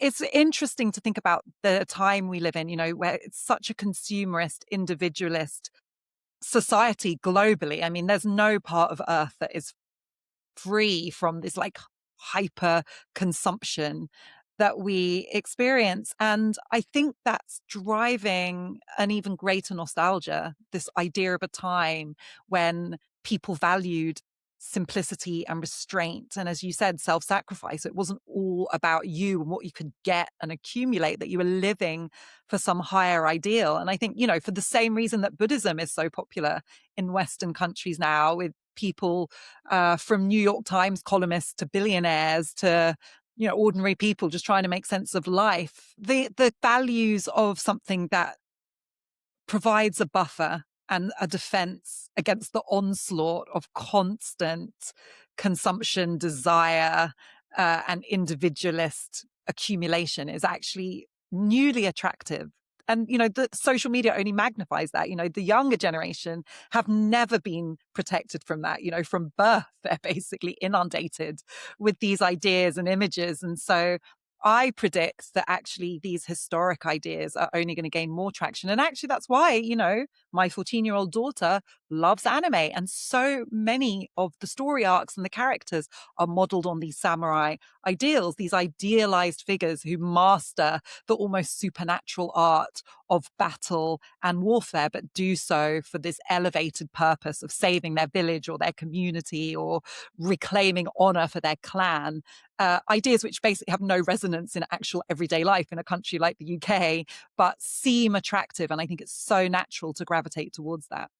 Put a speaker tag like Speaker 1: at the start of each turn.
Speaker 1: it's interesting to think about the time we live in, where it's such a consumerist, individualist society globally. I mean, there's no part of Earth that is free from this like hyper consumption that we experience. And I think that's driving an even greater nostalgia, this idea of a time when people valued simplicity and restraint. And as you said, self sacrifice. It wasn't all about you and what you could get and accumulate, that you were living for some higher ideal. And I think, for the same reason that Buddhism is so popular in Western countries now, with people from New York Times columnists to billionaires to ordinary people just trying to make sense of life. The values of something that provides a buffer and a defense against the onslaught of constant consumption, desire, and individualist accumulation is actually newly attractive. And, the social media only magnifies that. The younger generation have never been protected from that. From birth, they're basically inundated with these ideas and images. And so I predict that actually these historic ideas are only going to gain more traction. And actually, that's why, my 14-year-old daughter loves anime. And so many of the story arcs and the characters are modeled on these samurai ideals, these idealized figures who master the almost supernatural art of battle and warfare, but do so for this elevated purpose of saving their village or their community or reclaiming honor for their clan. Ideas which basically have no resonance in actual everyday life in a country like the UK, but seem attractive. And I think it's so natural to gravitate towards that.